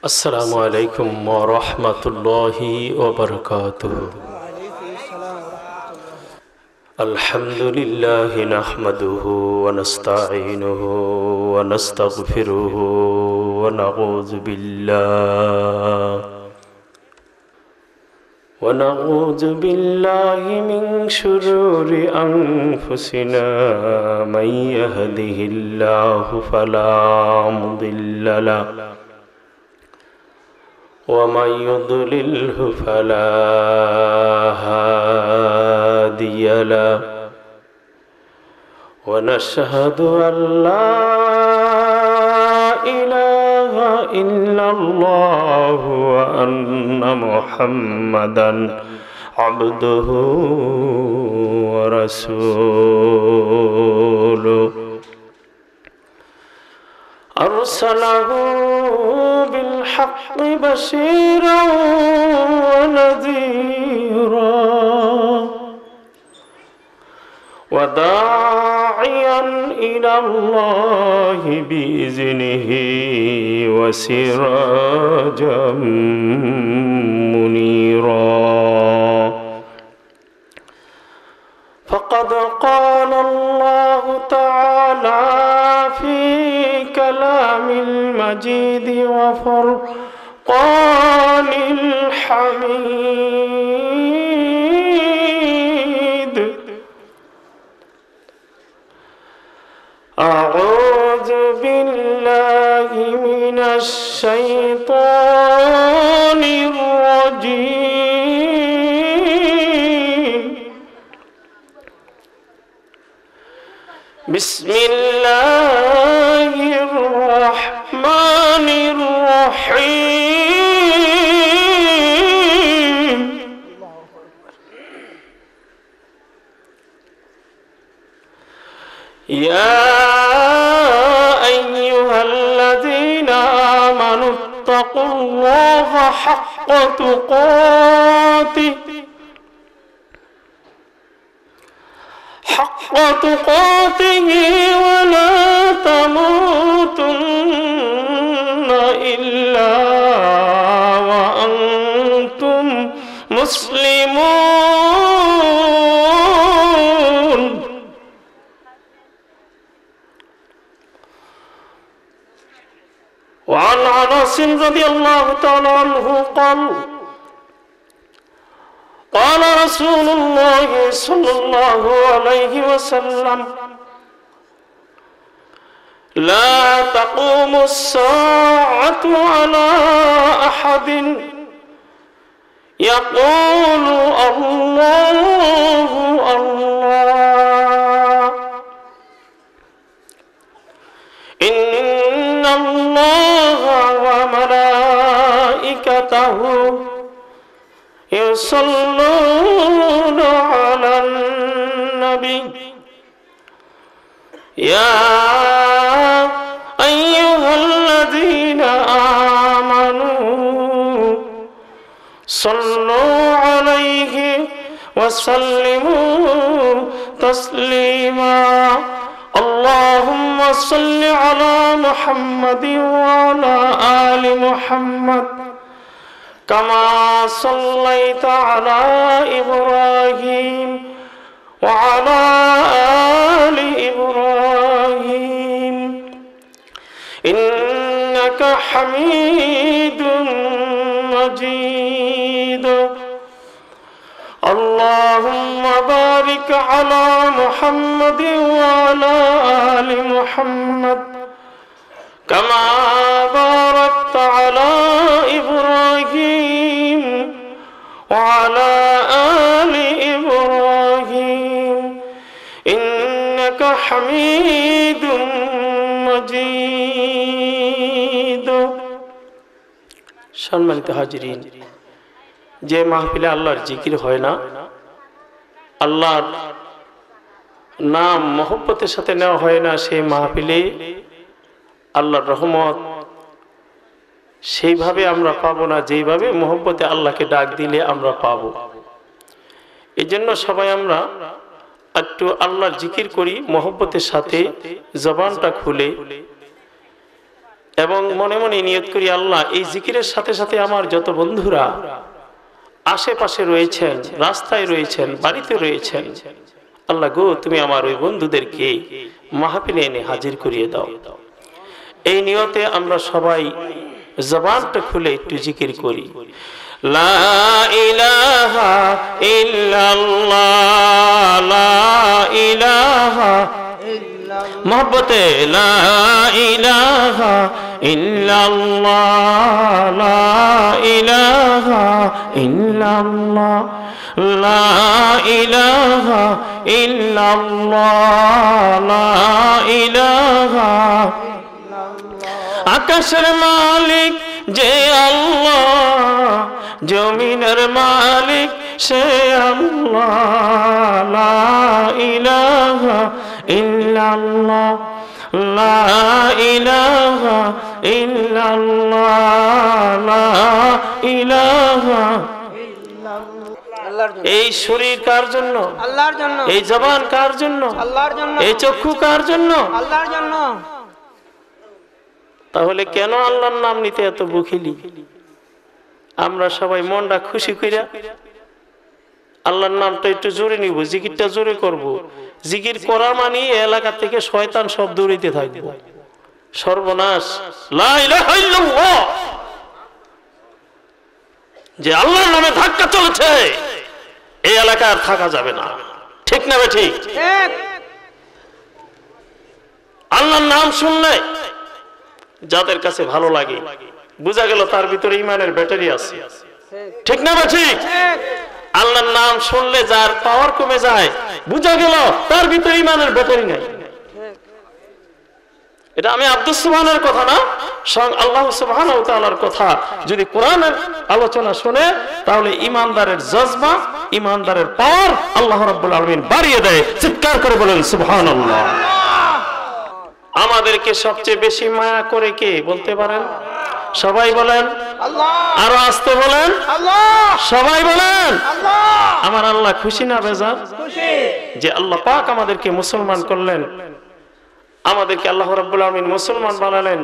আসসালামু আলাইকুম ওয়া রাহমাতুল্লাহি ওয়া বারাকাতুহু। আলহামদুলিল্লাহি নাহমাদুহু ওয়া নাস্তাঈনুহু ওয়া নাস্তাগফিরুহু ওয়া নাউযু বিল্লাহি মিন শুরুরি আনফুসিনা মান ইয়াহদিহিল্লাহু ফালা মুদিল্লা লাহু ومن يضلله فلا هادي له ونشهد أن لا إله إلا الله وأن محمدا عبده ورسوله أرسله بالحق بشيرا ونذيرا وداعيا إلى الله بإذنه وسراجا منيرا فقد قال الله تعالى في كلام المجيد وفرقان الحميد أعوذ بالله من الشيطان الرجيم بسم الله الرحمن الرحيم يا أيها الذين آمنوا اتقوا الله حق تقاته ولا تموتن إلا وأنتم مسلمون وعن أنس رضي الله تعالى عنه قال رسول الله صلى الله عليه وسلم لا تقوم الساعة على أحد يقول الله الله إن الله وملائكته يصلون على النبي يا أيها الذين آمنوا صلوا عليه وسلموا تسليما اللهم صل على محمد وعلى آل محمد كما صليت على إبراهيم وعلى آل إبراهيم إنك حميد مجيد اللهم بارك على محمد وعلى آل محمد كما باركت على إبراهيم وعلى آل إبراهيم إنك حميد مجيد সম্মানিত হাজিরিন, যে মাহফিলে আল্লাহর জিকির হয় না, আল্লাহর নাম মহব্বতের সাথে নেওয়া হয় না, সেই মাহফিলে আল্লাহর রহমত সেইভাবে আমরা পাবো না যেইভাবে মহব্বতে আল্লাহকে ডাক দিলে আমরা পাবো। এই জন্য সবাই আমরা একটু আল্লাহর জিকির করি মহব্বতের সাথে, জবানটা খুলে এবং মনে মনে নিয়ত করি, আল্লাহ এই জিকিরের সাথে সাথে আমার যত বন্ধুরা আশেপাশে রয়েছেন, রাস্তায় রয়েছেন, বাড়িতে রয়েছেন, আল্লাহ গো তুমি আমার ওই বন্ধুদেরকে মাহফিলে এনে হাজির করিয়ে দাও। এই নিয়তে আমরা সবাই জবানটা খুলে একটু জিকির করি। লা ইলাহা ইল্লাল্লাহ, লা ইলাহা মোহব্বতে, লা ইলাহা ইল্লাল্লাহ, লা ইলাহা ইল্লাল্লাহ, লা ইলাহা ইল্লাল্লাহ, লা ইলাহা। আকাশের মালিক যে আল্লাহ, জমিনের মালিক সে আল্লাহ, লা ইলাহা ইল্লাল্লাহ, লা ইলাহা ইল্লাল্লাহ, লা ইলাহা। এই শরীর কার জন্য? আল্লাহর জন্য। এই জবান কার জন্য? আল্লাহর জন্য। এই চক্ষু কার জন্য? আল্লাহর জন্য। তাহলে কেন আল্লাহর নাম নিতে এত বখিলি? আমরা সবাই মনটা খুশি কইরা আল্লাহর নামটা একটু জোরে নিব, জিকিরটা জোরে করব। জিকির করা মানে এলাকা থেকে শয়তান সব দৌড়িতে থাকবো। সর্বনাশ, লা ইলাহা ইল্লাল্লাহ, যে আল্লাহর নামে ধাক্কা চলেছে এই এলাকায় থাকা যাবে না। ঠিক না ঠিক? আল্লাহর নাম শুনলে যাদের কাছে ভালো লাগে, বোঝা গেল তার ভিতরে ইমানের ব্যাটারি আছে। ঠিক না ঠিক? আল্লাহর নাম শুনলে যার পাওয়ার কমে যায়, বোঝা গেল তার ভিতরে ইমানের ব্যাটারি নাই। এটা আমি আব্দুস সুবহানের কথা না, স্বয়ং আল্লাহ সুবহানাহু ওয়া তাআলার কথা। যদি কোরআনের আলোচনা শুনে তাহলে ইমানদারের জজবা, ইমানদারের পাওয়ার আল্লাহ রাব্বুল আলামিন বাড়িয়ে দেয়। চিৎকার করে বলেন সুবহানাল্লাহ। আমাদেরকে সবচেয়ে বেশি মায়া করে কে বলতে পারেন? সবাই বলেন আল্লাহ। আরো আস্তে বলেন আল্লাহ। সবাই বলেন আল্লাহ। আমার আল্লাহ খুশি না বেজার? খুশি যে আল্লাহ পাক আমাদেরকে মুসলমান করলেন, আমাদেরকে আল্লাহ রাব্বুল আলামিন মুসলমান বানালেন।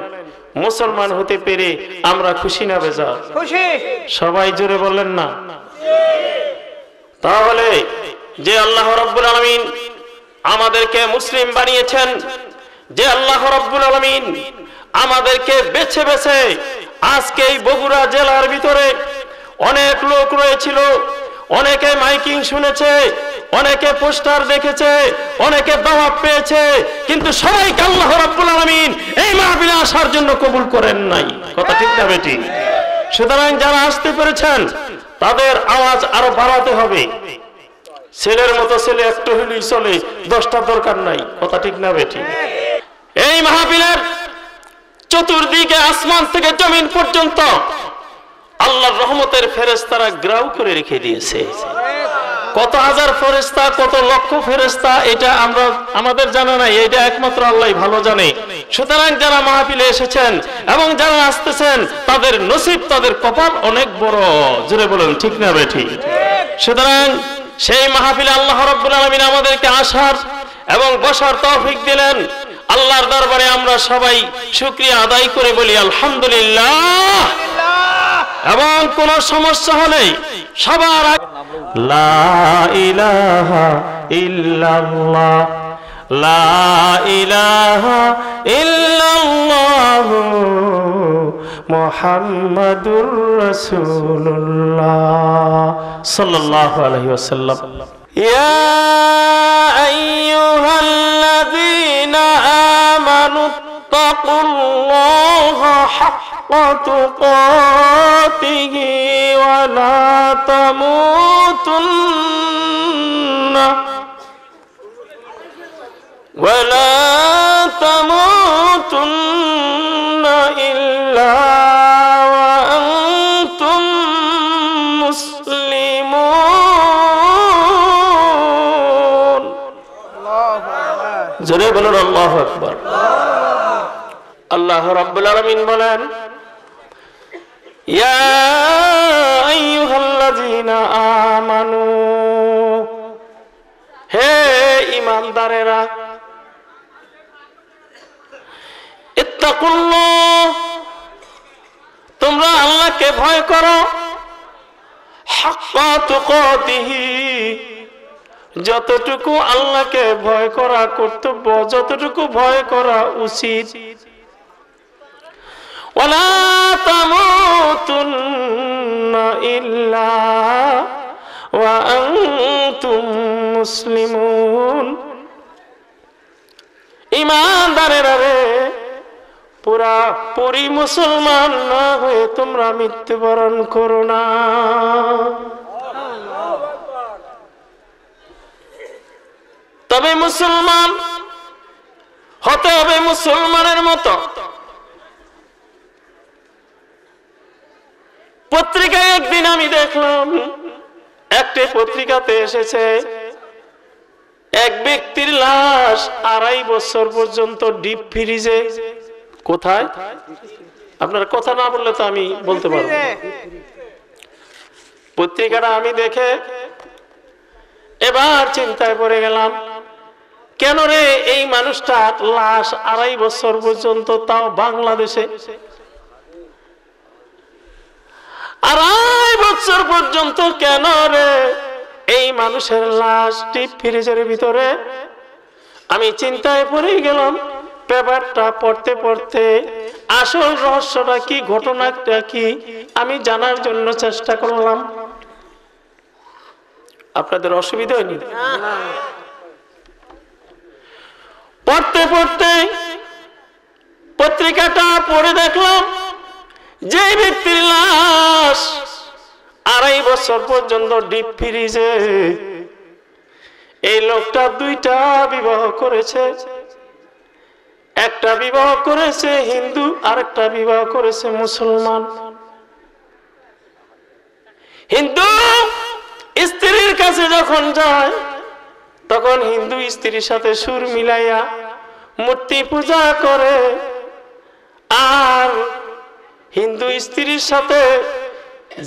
মুসলমান হতে পেরে আমরা খুশি না বেজার? খুশি। সবাই জোরে বললেন না? তাহলে যে আল্লাহ রাব্বুল আলামিন আমাদেরকে মুসলিম বানিয়েছেন, যে আল্লাহ রাব্বুল আলামিন আমাদেরকে বেছে বেছে আজকে এই বগুড়া জেলার ভিতরে অনেক লোক রয়েছিল, অনেকে মাইকিং শুনেছে, অনেকে পোস্টার দেখেছে, অনেকে দাওয়াত পেয়েছে, কিন্তু সবাইকে আল্লাহ রাব্বুল আলামিন এই মাহফিলে আসার জন্য কবুল করেন নাই। কথা ঠিক না বেটি? সুতরাং যারা আসতে পেরেছেন তাদের আওয়াজ আরো বাড়াতে হবে। ছেলের মতো ছেলে একটু হলেই চলে, 10টা দরকার নাই। কথা ঠিক না বেটি? এই মাহফিলের চতুর্দিকে আসমান থেকে জমিন পর্যন্ত আল্লাহর রহমতের ফেরেশতারা গ্রাউ করে রেখে দিয়েছে। কত হাজার ফেরেশতা, কত লক্ষ ফেরেশতা, এটা আমাদের জানা নাই, এটা একমাত্র আল্লাহই ভালো জানে। সুতরাং যারা মাহফিলে এসেছেন এবং যারা আসতেছেন তাদের নসিব, তাদের কপাল অনেক বড়। জোরে বলেন ঠিক না বেঠি? সুতরাং সেই মাহফিলে আল্লাহ রাব্বুল আলামিন আমাদেরকে আসার এবং বসার তৌফিক দিলেন। আল্লাহর দরবারে আমরা সবাই শুকরিয়া আদায় করে বলি আলহামদুলিল্লাহ। এবং কোন সমস্যা হলে সবার লা ইলাহা ইল্লাল্লাহ, লা ইলাহা ইল্লাল্লাহ মুহাম্মাদুর রাসূলুল্লাহ সাল্লাল্লাহু আলাইহি ওয়াসাল্লাম। ইয়া আইয়ুহাল্লাযীনা আমানু তাকুল্লাহা হাক্কা তুকাতিহি ওয়া লা তামুতুন্না ইল্লা ওয়া আনতুম মুসলিমুন। জোরে বলুন আল্লাহু আকবার। আল্লাহ রাব্বুল আলামিন বলেন, ইয়া আইয়ুহাল্লাযীনা আমানু, হে ঈমানদারেরা, ইত্তাকুল্লাহ, আল্লাহকে ভয় করো হাক্কা তুকাতিহি, যতটুকু আল্লাহকে ভয় করা কর্তব্য, যতটুকু ভয় করা উচিত। ওয়ালা তামুতুন্না ইল্লা ওয়া আনতুম মুসলিমুন। ঈমানদারেরা রে, পুরি মুসলমান না হয়ে তোমরা মৃত্যুবরণ করো না। তবে মুসলমান হতে হবে মুসলমানের মতো। পত্রিকায় একদিন আমি দেখলাম, একটা পত্রিকাতে এসেছে এক ব্যক্তির লাশ 2.5 বছর পর্যন্ত ডিপ ফ্রিজে। কোথায়? আপনার কথা না বললে তো আমি বলতে পারবো। পত্রিকাটা আমি দেখে এবার চিন্তায় পড়ে গেলাম, কেন রে এই মানুষটার লাশ 2.5 বছর পর্যন্ত, তাও বাংলাদেশে 2.5 বছর পর্যন্ত কেন রে এই মানুষের লাশ ডিপ ফ্রিজের ভিতরে? আমি চিন্তায় পড়ে গেলাম। পেপারটা পড়তে পড়তে আসল রহস্যটা কি, ঘটনাটা কি আমি জানার জন্য চেষ্টা করলাম। আপনাদের অসুবিধা হয়নি? পড়তে পড়তে পত্রিকাটা পড়ে দেখলাম যে ব্যক্তির লাশ 2.5 বছর পর্যন্ত ডিপ ফ্রিজে, এই লোকটা 2টা বিবাহ করেছে। একটা বিবাহ করেছে হিন্দু, আরেকটা বিবাহ করেছে মুসলমান। হিন্দু স্ত্রীর কাছে যখন যায় তখন হিন্দু স্ত্রীর সাথে সুর মিলাইয়া মূর্তি পূজা করে, আর হিন্দু স্ত্রীর সাথে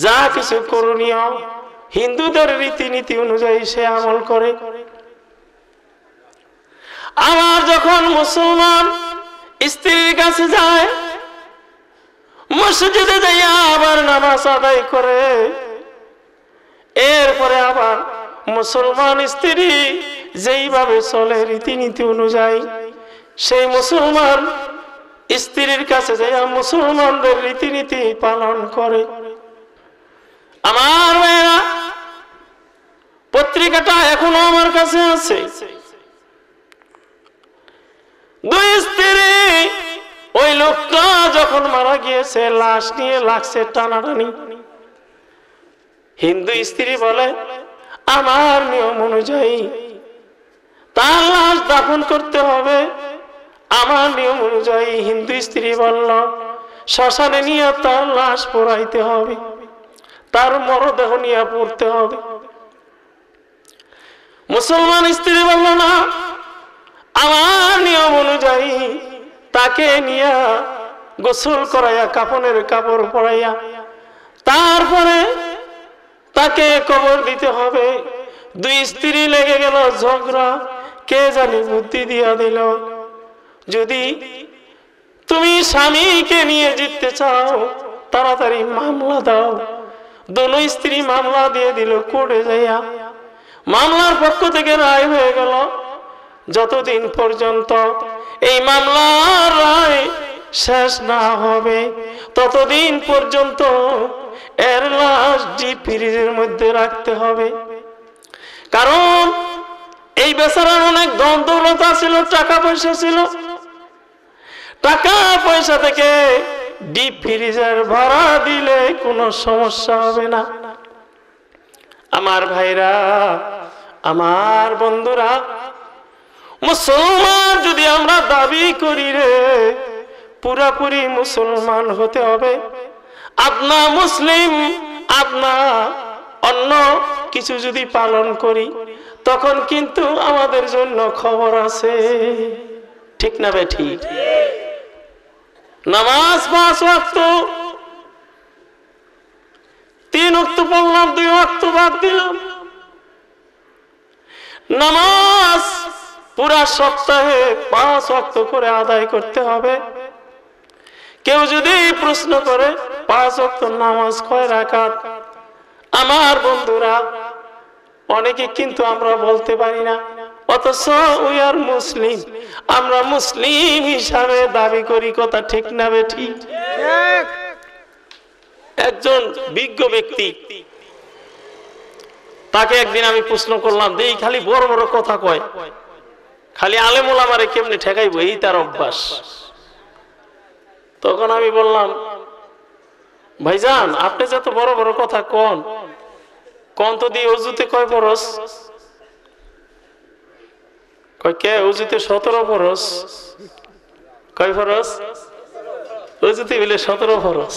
যা কিছু করণীয় হিন্দুদের রীতিনীতি অনুযায়ী সে আমল করে। আবার যখন মুসলমান স্ত্রীর কাছে যায়, মসজিদে যাইয়া আবার নামাজ আদায় করে, এরপরে আবার মুসলমান স্ত্রী যেইভাবে চলে রীতিনীতি অনুযায়ী, সেই মুসলমান স্ত্রীর কাছে যাইয়া মুসলমানদের রীতিনীতি পালন করে। আমার ভাইরা, পত্রিকাটা এখনো আমার কাছে আছে। 2 স্ত্রী, ওই লোকটা যখন মারা গিয়েছে লাশ নিয়ে লাগছে টানাটানি। হিন্দু স্ত্রী বলে আমার নিয়ম অনুযায়ী তার লাশ দাফন করতে হবে। আমার নিয়ম অনুযায়ী হিন্দু স্ত্রী বলল শ্মশানে নিয়ে তার লাশ পোড়াইতে হবে, তার মরদেহ নিয়ে পড়তে হবে। মুসলমান স্ত্রী বলল না, আমার নিয়ম অনুযায়ী তাকে নিয়ে গোসল করাইয়া কাফনের কাপড় পরাইয়া তারপরে তাকে কবর দিতে হবে। 2 স্ত্রী লেগে গেল ঝগড়া, কে জানি বুদ্ধি দিয়া দিল, যদি তুমি স্বামীকে নিয়ে জিততে চাও তাড়াতাড়ি মামলা দাও। 2 স্ত্রী মামলা দিয়ে দিল কোর্টে যাইয়া। মামলার পক্ষ থেকে রায় হয়ে গেল, যতদিন পর্যন্ত এই মামলার রায় শেষ না হবে ততদিন পর্যন্ত এর লাশ ডিপ ফ্রিজের মধ্যে রাখতে হবে। কারণ এই বেচারার অনেক ধন দৌলত ছিল, টাকা পয়সা ছিল। টাকা পয়সা থেকে ডিপ ফ্রিজের ভাড়া দিলে কোনো সমস্যা হবে না। আমার ভাইরা, আমার বন্ধুরা, মুসলমান যদি আমরা দাবি করি রে, পুরাপুরি মুসলমান হতে হবে। আপনা মুসলিম, আপনা অন্য কিছু যদি পালন করি তখন কিন্তু আমাদের জন্য খবর আছে, ঠিক না বে ঠিক? নামাজ 5 ওয়াক্ত, 3 ওয়াক্ত পড়লাম, 2 ওয়াক্ত বাদ দিলাম। নামাজ পুরা সপ্তাহে 5 ওয়াক্ত করে আদায় করতে হবে। কেউ যদি প্রশ্ন করে 5 ওয়াক্ত নামাজ কয় রাকাত? আমার বন্ধুরা, অনেকে কিন্তু আমরা বলতে পারি না, অথচ উই আর মুসলিম, আমরা মুসলিম হিসাবে দাবি করি। কথা ঠিক না বেঠিক? একজন বিজ্ঞ ব্যক্তি, তাকে একদিন আমি প্রশ্ন করলাম, এই খালি বড় বড় কথা কয়, খালি আলেম ওলামারে কেমনে ঠেকাইবো, এই তার অভ্যাস। তখন আমি বললাম, ভাইজান আপনি যত বড় বড় কথা কন তো দিয়ে অজুতে কয় ফরজ? কয় কে? অজুতে 17 ফরজ। কয় ফরজ? অজুতে বলে 17 ফরজ।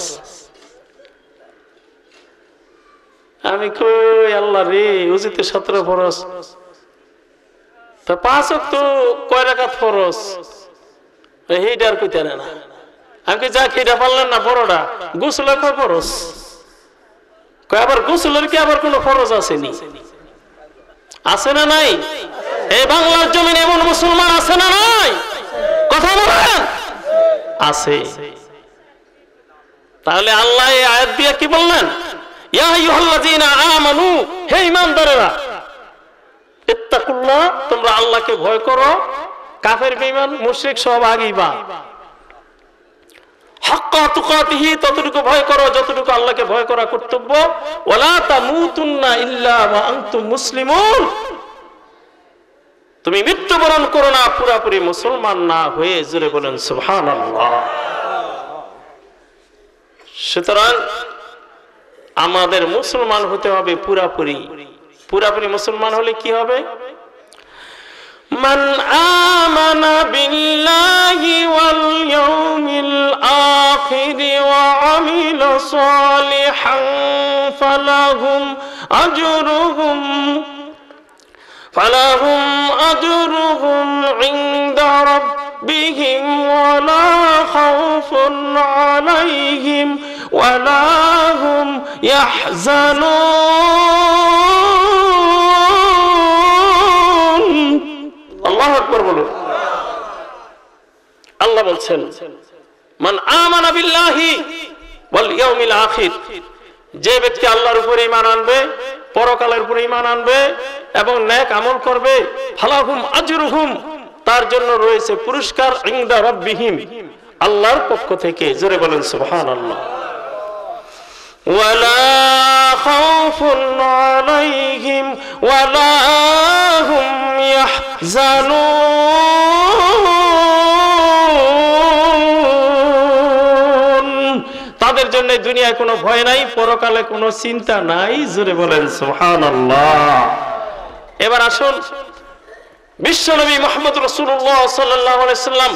আমি কই আল্লাহ রে, অজুতে 17 ফরজ, তা 5 ওয়াক্ত কয় রাকাত ফরজ? এইটার কইতে না। আমি যা খেটা পারলেন না বড়টা, গোসলের কয় ফরজ? কয় আবার গোসলের কি আবার কোন ফরজ আসেনি? আছে না নাই? এই বাংলার জমিনে এমন মুসলমান আছে না নাই? কথা বলেন। আছে। তাহলে আল্লাহ এই আয়াত দিয়ে কি বললেন? ইয়া আইয়ুহাল্লাযীনা আমানু, হে ঈমানদারেরা, ইত্তাকুল্লাহ, তোমরা আল্লাহকে ভয় করো। কাফের বেঈমান মুশরিক সব আগেই বা হাক্কা তুকাতিহি, ততটুকু ভয় করো যতটুকু আল্লাহকে ভয় করা কর্তব্য। ওয়ালা তামুতুন্না ইল্লা ওয়া আনতুম মুসলিমুন, তুমি মৃত্যুবরণ করো না পুরাপুরি মুসলমান না হয়ে। জোরে বলেন সুবহানাল্লাহ। সুতরাং আমাদের মুসলমান হতে হবে পুরাপুরি। পুরাপুরি মুসলমান হলে কি হবে? মান আমানা বিল্লাহি ওয়াল ইয়াউমিল আখির ওয়া আমিলা সালিহান ফালাহুম আজরুহুম ইনদা রাব্বিহিম ওয়ালা খাউফুন আলাইহিম ওয়ালা হুম ইয়াহজানুন। আল্লাহু আকবার বলুন। আল্লাহ বলছেন, মান আমানা বিল্লাহি ওয়াল ইয়াউমিল আখির, যে ব্যক্তি আল্লাহর উপরে ঈমান আনবে, পরকালের উপরে ঈমান আনবে এবং নেক আমল করবে, ফালাহুম আজরুহুম, তার জন্য রয়েছে পুরস্কার, ইনদা রাব্বিহিম, আল্লাহর পক্ষ থেকে। জোরে বলেন সুবহানাল্লাহ। ওয়ালা খাউফুন আলাইহিম ওয়ালা হুম ইয়াহজানুন, তাদের জন্য দুনিয়ায় কোনো ভয় নাই, পরকালে কোনো চিন্তা নাই। জোরে বলেন সুবহানাল্লাহ। এবার আসুন, বিশ্বনবী মুহাম্মদ রাসূলুল্লাহ সাল্লাল্লাহু আলাইহি সাল্লাম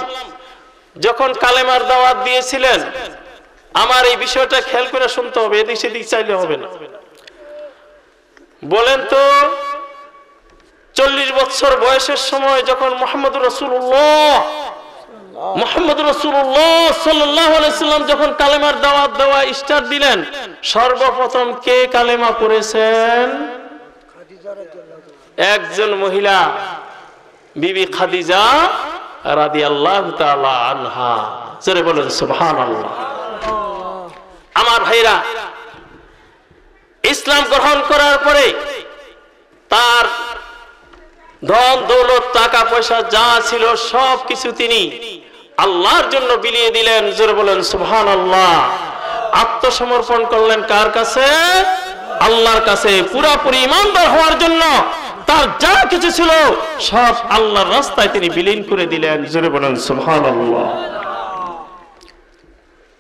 যখন কালেমার দাওয়াত দিয়েছিলেন, আমার এই বিষয়টা খেয়াল করে শুনতে হবে, এদিক সেদিক চাইলে হবে না। বলেন তো, 40 বছর বয়সের সময় যখন মুহাম্মদ রাসূলুল্লাহ সাল্লাল্লাহু আলাইহি সাল্লাম যখন কালেমার দাওয়াত দেওয়া স্টার্ট দিলেন, সর্বপ্রথম কে কালেমা পড়েছেন? একজন মহিলা, বিবি খাদিজা রাদিয়াল্লাহু তাআলা আনহা। জোরে বলেন সুবহানাল্লাহ। আমার ভাইরা, ইসলাম গ্রহণ করার পরে তার ধন দৌলত টাকা পয়সা যা ছিল সব কিছু তিনি আল্লাহর জন্য বিলিয়ে দিলেন। জোরে বলেন সুবহানাল্লাহ। আত্মসমর্পণ করলেন কার কাছে? আল্লাহর কাছে। পুরোপুরি ঈমানদার হওয়ার জন্য তার যা কিছু ছিল সব আল্লাহর রাস্তায় তিনি বিলীন করে দিলেন। জোরে বলেন সুবহানাল্লাহ।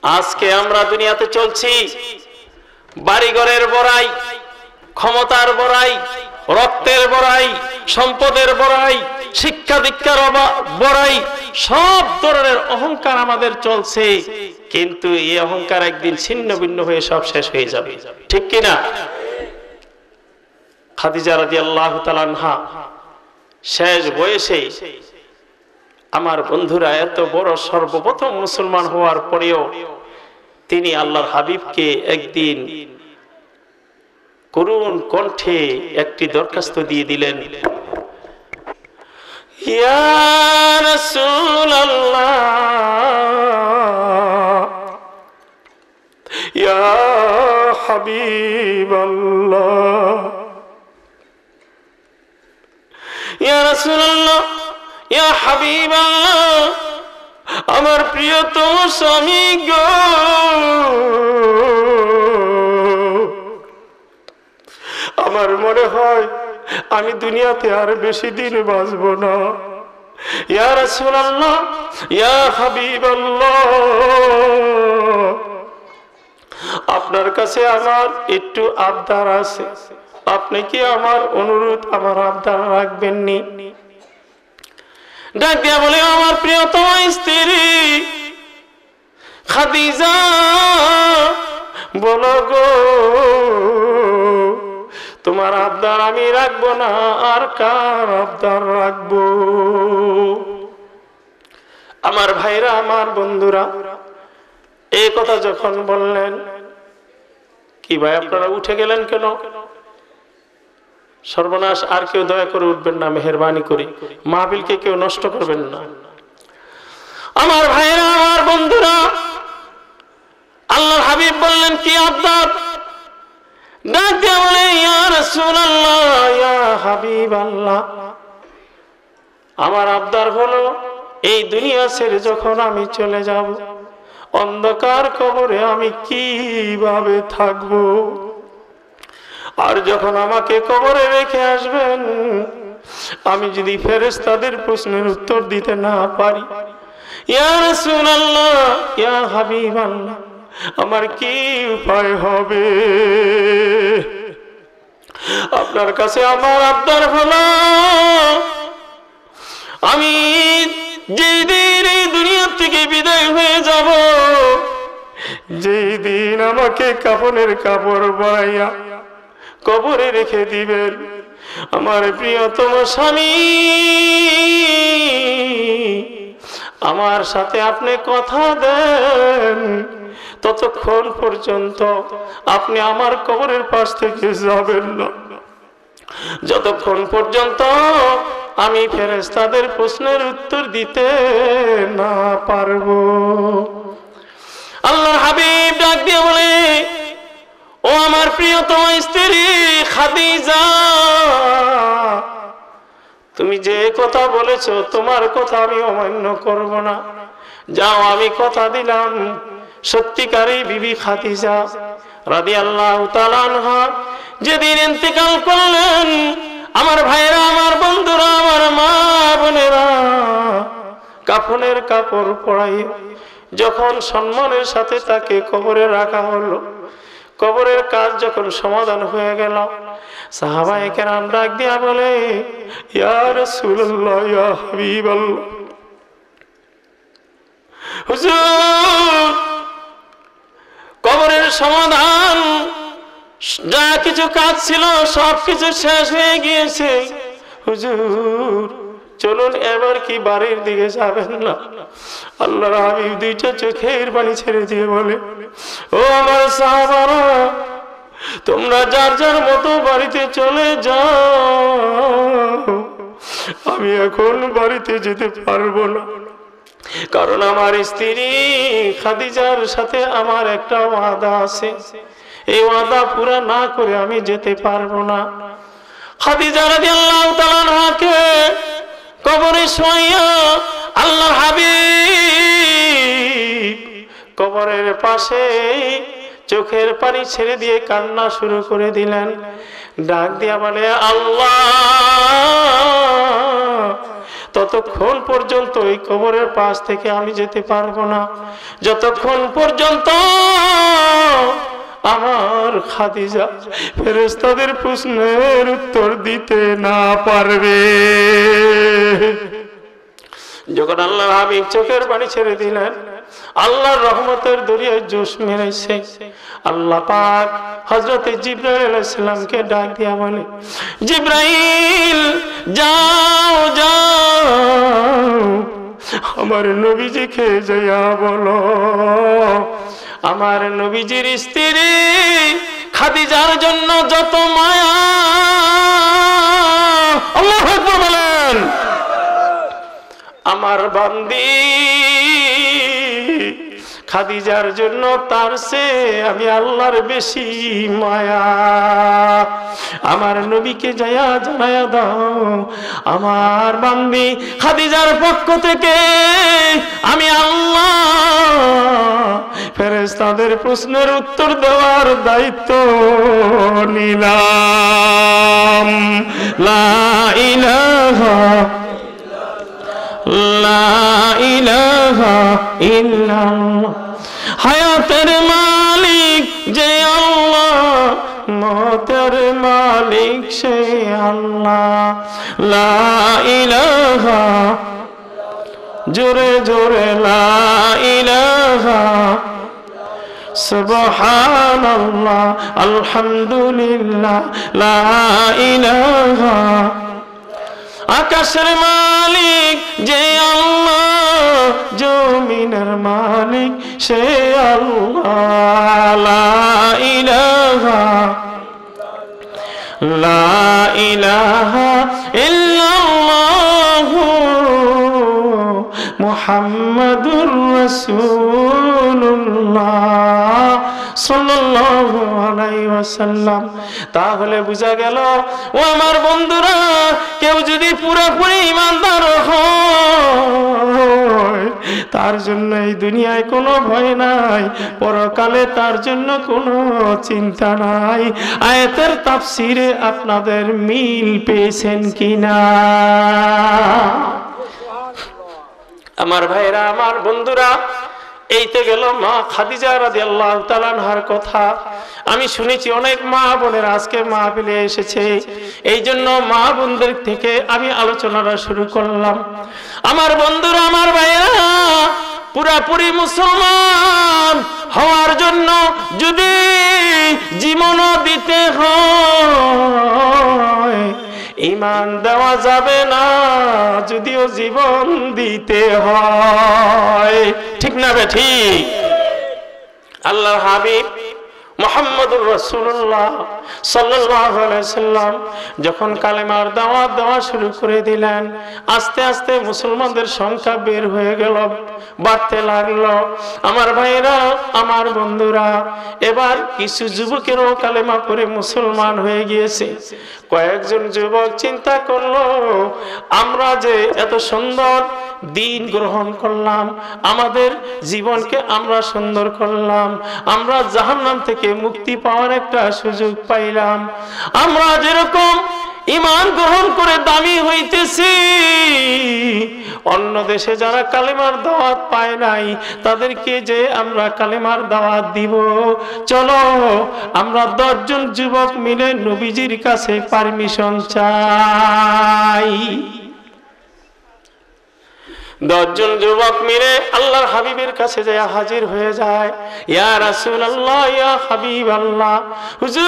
আজকে আমরা দুনিয়াতে চলছি বাড়িঘরের বড়াই, ক্ষমতার বড়াই, রক্তের বড়াই, সম্পদের বড়াই, শিক্ষা দীক্ষার বড়াই, সব ধরনের অহংকার আমাদের চলছে। কিন্তু এই অহংকার একদিন ছিন্ন ভিন্ন হয়ে সব শেষ হয়ে যাবে, ঠিক কিনা? খাদিজা রাদিয়াল্লাহু তাআলা আনহা শেষ বয়সে, আমার বন্ধুরা, এত বড় সর্বপ্রথম মুসলমান হওয়ার পরেও তিনি আল্লাহর হাবিবকে একদিন করুণ কণ্ঠে একটি দরখাস্ত দিয়ে দিলেন, ইয়া রাসূলুল্লাহ, ইয়া হাবিবাল্লাহ, ইয়া রাসূলুল্লাহ, ইয়া হাবিবাল্লাহ, আমার প্রিয়তম স্বামী গো, আমার মনে হয় আমি দুনিয়াতে আর বেশি দিন বাঁচব না। ইয়া রাসূলুল্লাহ, ইয়া হাবিবাল্লাহ, আপনার কাছে আমার একটু আবদার আছে, আপনি কি আমার অনুরোধ, আমার আবদার রাখবেন নি? ডাক দিয়া বলে, আমার প্রিয়তম স্ত্রী খাদিজা, বলো গো, তোমার আবদার আমি রাখবো না, আর কার আবদার রাখবো? আমার ভাইরা, আমার বন্ধুরা, এই কথা যখন বললেন, কি ভাই আপনারা উঠে গেলেন কেন? সর্বনাশ, আর কেউ দয়া করে উঠবেন না, মেহেরবানি করে, মাহফিলকে কেউ নষ্ট করবেন না। আমার ভাইরা, আমার বন্ধুরা, আল্লাহর হাবিব বললেন, কি আবদার? ডাক দিয়ে বলে, ইয়া রাসূলুল্লাহ, ইয়া হাবিবাল্লাহ, আমার আবদার হলো এই দুনিয়া ছেড়ে যখন আমি চলে যাব, অন্ধকার কবরে আমি কিভাবে থাকবো? আর যখন আমাকে কবরে রেখে আসবেন, আমি যদি ফেরেশতাদের প্রশ্নের উত্তর দিতে না পারি, ইয়া রাসূলুল্লাহ, ইয়া হাবিবাল্লাহ, আমার কি উপায় হবে? আপনার কাছে আমার আবদার হলো, আমি যেই দিন এই দুনিয়া থেকে বিদায় হয়ে যাব, যেই দিন আমাকে কাফনের কাপড় পরাইয়া কবরে রেখে দিবেন, আমার প্রিয়তম স্বামী, আমার সাথে আপনি কথা দেন, ততক্ষণ পর্যন্ত আপনি আমার কবরের পাশ থেকে যাবেন না, যতক্ষণ পর্যন্ত আমি ফেরেশতাদের প্রশ্নের উত্তর দিতে না পারবো। আল্লাহর হাবিব ডাক দিয়ে বলে, ও আমার প্রিয়তম স্ত্রী খাদিজা, তুমি যে কথা বলেছো, তোমার কথা আমি অমান্য করব না। যাও, আমি কথা দিলাম, সত্যিকারী বিবি খাদিজা রাদিয়াল্লাহু তাআলা আনহা যেদিন ইন্তেকাল করলেন, আমার ভাইরা, আমার বন্ধুরা, আমার মা বোনেরা, কাফনের কাপড় পরাই যখন সম্মানের সাথে তাকে কবরে রাখা হলো, কবরের কাজ যখন সমাধান হয়ে গেল, সাহাবায়ে কেরাম ডাক দিয়া বলে, ইয়া রাসূলুল্লাহ, ইয়া হাবিবাল্লাহ, হুজুর, কবরের সমাধান, যা কিছু কাজ ছিল সব কিছু শেষ হয়ে গিয়েছে, হুজুর চলুন এবার কি বাড়ির দিকে যাবেন না? আল্লাহর হাবিব দুইটা চোখের পানি ছেড়ে দিয়ে বলে, ও আমার সাহাবারা, তোমরা যার যার মতো বাড়িতে চলে যাও, আমি এখন বাড়িতে যেতে পারবো না, কারণ আমার স্ত্রী খাদিজার সাথে আমার একটা ওয়াদা আছে, এই ওয়াদা পুরা না করে আমি যেতে পারবো না। খাদিজা রাদিয়াল্লাহু তাআলা আনহাকে কবরে শোয়া আল্লাহর হাবিব কবরের পাশে চোখের পানি ছেড়ে দিয়ে কান্না শুরু করে দিলেন। ডাক দিয়া বলে, আল্লাহ, ততক্ষণ পর্যন্ত এই কবরের পাশ থেকে আমি যেতে পারবো না, যতক্ষণ পর্যন্ত আমার খাদিজা ফেরেশতাদের প্রশ্নের উত্তর দিতে না পারবে। যখন আল্লাহর হাবিব চোখের পানি ছেড়ে দিলেন, আল্লাহর রহমতের দরিয়ায় জোশ মেরেছে। আল্লাহ পাক হযরত জিবরাইল আলাইহিস সালামকে ডাক দিয়া বলে, জিবরাইল, যাও যাও, আমার নবীজিকে যাইয়া বলো, আমার নবীজির স্ত্রী খাদিজার জন্য যত মায়া, আল্লাহু আকবার বলেন, আমার বান্দি খাদিজার জন্য তার চেয়ে আমি আল্লাহর বেশি মায়া। আমার নবীকে যায়া জানায়া দাও, আমার বান্দি খাদিজার পক্ষ থেকে আমি আল্লাহ ফেরেশতাদের প্রশ্নের উত্তর দেওয়ার দায়িত্ব নিলাম। লা ইলাহা ইল্লাল্লাহ। হায়াতের মালিক যে আল্লাহ, মতের মালিক সে আল্লাহ। লা ইলাহা, জোরে জোরে লা ইলাহা, সুবহানাল্লাহ, আলহামদুলিল্লাহ, লা ইলাহা। আকাশের মালিক যে আল্লাহ, জমিনের মালিক সে আল্লাহ। লা ইলাহা, লা ইলাহা ইল্লাল্লাহ মুহাম্মাদুর রাসূলুল্লাহ সাল্লাল্লাহু আলাইহি ওয়াসাল্লাম। তাহলে বুঝা গেল ও আমার বন্ধুরা, কেউ যদি পুরোপুরি ঈমানদার হয় তার জন্য এই দুনিয়ায় কোনো ভয় নাই, পরকালে তার জন্য কোনো চিন্তা নাই। আয়াতের তাফসিরে আপনাদের মিল পেয়েছেন কিনা? আমার ভাইরা, আমার বন্ধুরা, এইতে গেল মা খাদিজা রাদিয়াল্লাহু তাআলা আনহার কথা। আমি শুনেছি অনেক মা বোনের আজকে মাহফিলে এসেছে, এই জন্য মা বোনদের থেকে আমি আলোচনাটা শুরু করলাম। আমার বন্ধুরা, আমার ভাইরা, পুরাপুরি মুসলমান হওয়ার জন্য যদি জীবনও দিতে হয়, ঈমান দেওয়া যাবে না যদিও জীবন দিতে হয়। ঠিক না বে ঠিক? আল্লাহর হাবিব মুহাম্মদুর রাসূলুল্লাহ সাল্লাল্লাহু আলাইহি ওয়াসাল্লাম যখন কালেমার দাওয়াত দেওয়া শুরু করে দিলেন, আস্তে আস্তে মুসলমানদের সংখ্যা বের হয়ে গেল, বাড়তে লাগলো। আমার ভাইরা, আমার বন্ধুরা, এবার কিছু যুবকেরও কালেমা পড়ে মুসলমান হয়ে গিয়েছে। কয়েকজন যুবক চিন্তা করলো, আমরা যে এত সুন্দর দিন গ্রহণ করলাম, আমাদের জীবনকে আমরা সুন্দর করলাম, আমরা জাহান্নাম থেকে মুক্তি পাওয়ার একটা সুযোগ পাইলাম, আমরা যেরকম ঈমান গ্রহণ করে দামি হইতেছি, অন্য দেশে যারা কালেমার দাওয়াত পায় নাই তাদেরকে যে আমরা কালেমার দাওয়াত দিব, চলো আমরা 10 জন যুবক মিলে নবীজির কাছে পারমিশন চাই। 10 জন যুবক মিলে আল্লাহর হাবিবের কাছে যায়, হাজির হয়ে যায়। ইয়া রাসূলুল্লাহ, ইয়া হাবিবাল্লাহ, হুজুর,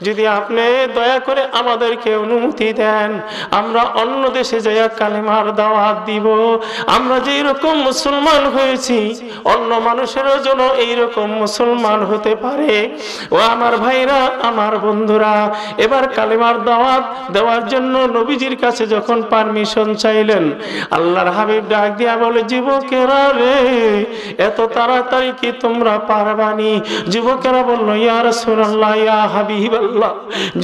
যদি আপনি দয়া করে আমাদেরকে অনুমতি দেন, আমরা অন্য দেশে যাইয়া কালেমার দাওয়াত দিব। আমরা যে এরকম মুসলমান হয়েছি, অন্য মানুষেরও যেন এইরকম মুসলমান হতে পারে। ও আমার ভাইরা, আমার বন্ধুরা, এবার কালেমার দাওয়াত দেওয়ার জন্য নবীজির কাছে যখন পারমিশন চাইলেন, আল্লাহর হাবিব ডাক দিয়া বলে, যুবকেরা রে, এত তাড়াতাড়ি কি তোমরা পারবানি? যুবকেরা বলল, ইয়া রাসূলুল্লাহ, ইয়া হাবিবাল্লাহ,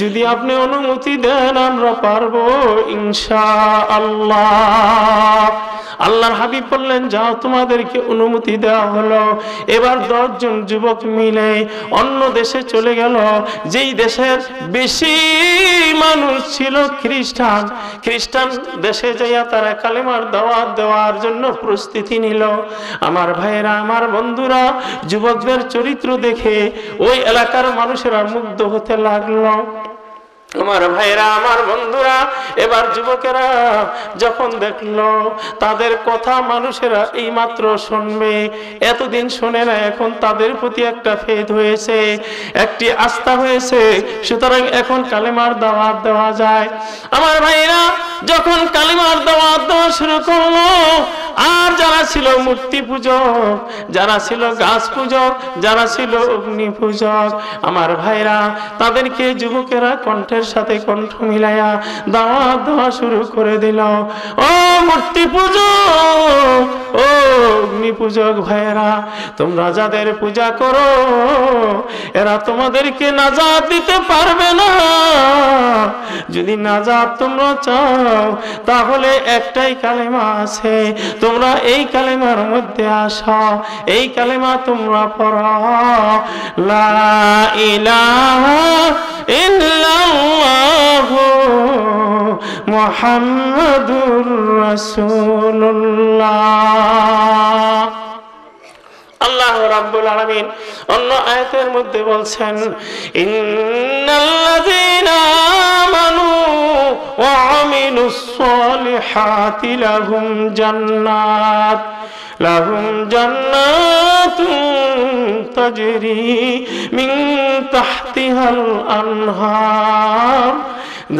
যদি আপনি অনুমতি দেন আমরা পারবো ইনশাআল্লাহ। আল্লাহর হাবিব বললেন, যাও, তোমাদেরকে অনুমতি দেওয়া হলো। এবার 10 জন যুবক মিলে অন্য দেশে চলে গেল, যেই দেশের বেশি মানুষ ছিল খ্রিস্টান। খ্রিস্টান দেশে যাইয়া তারা কালেমার দাওয়াত দেওয়ার জন্য প্রস্তুতি নিল। আমার ভাইয়েরা, আমার বন্ধুরা, যুবকদের চরিত্র দেখে ওই এলাকার মানুষেরা মুগ্ধ হতে লাগলো। আমার ভাইরা, আমার বন্ধুরা, এবার যুবকেরা যখন দেখলো তাদের কথা মানুষেরা এই মাত্র শুনবে, এতদিন শুনে না, এখন তাদের প্রতি একটা ফেদ হয়েছে, একটি আস্থা হয়েছে, সুতরাং এখন কালেমার দাওয়াত দেওয়া যায়। আমার ভাইরা, যখন কালেমার দাওয়াত দেওয়া শুরু করলো, আর যারা ছিল মূর্তি পূজক, যারা ছিল গাছ পূজক, যারা ছিল অগ্নি পূজক, আমার ভাইরা, তাদেরকে যুবকেরা কণ্ঠে কণ্ঠের সাথে কণ্ঠ মিলাইয়া দাওয়াত দেওয়া শুরু করে দিল। ও মূর্তি পূজক, ও অগ্নি পূজক ভাইয়েরা, তোমরা যাদের পূজা করো এরা তোমাদেরকে নাজাত দিতে পারবে না। যদি নাজাত তোমরা চাও তাহলে একটাই কালেমা আছে, তোমরা এই কালেমার মধ্যে আসো, এই কালেমা তোমরা পড়ো, লা ইলাহা ইল্লাল্লাহু মুহাম্মাদুর রাসূলুল্লাহ। আল্লাহ রাব্বুল আলামিন অন্য আয়াতের মধ্যে বলছেন, ইন্নাল্লাযীনা আমানু ওয়া আমিলুস সালিহাতি লাহুম জান্নাতুন তাজরি মিন তাহতিহাল আনহার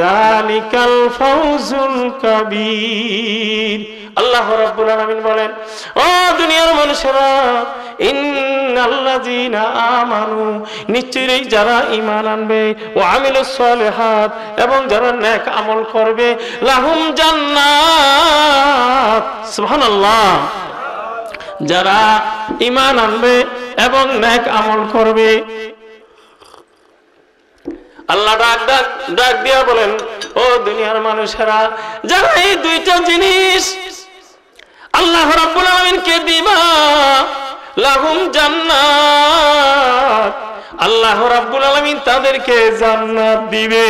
যালিকাল ফাওজুল কাবীর। আল্লাহ রাব্বুল আলামিন বলেন, ও দুনিয়ার মানুষেরা, ইন্নাল্লাযীনা আমানু, নিশ্চয়ই যারা ঈমান আনবে, ও আমিলুস সালিহাত, এবং যারা নেক আমল করবে, লাহুম জান্নাত, সুবহানাল্লাহ, যারা ঈমান আনবে এবং নেক আমল করবে। আল্লাহ ডাক দিয়া বলেন, ও দুনিয়ার মানুষেরা, যারা এই দুইটা জিনিস আল্লাহ রাব্বুল আলামিনকে দিবা, লাহুম জান্নাত, আল্লাহ রাব্বুল আলামিন তাদেরকে জান্নাত দিবে।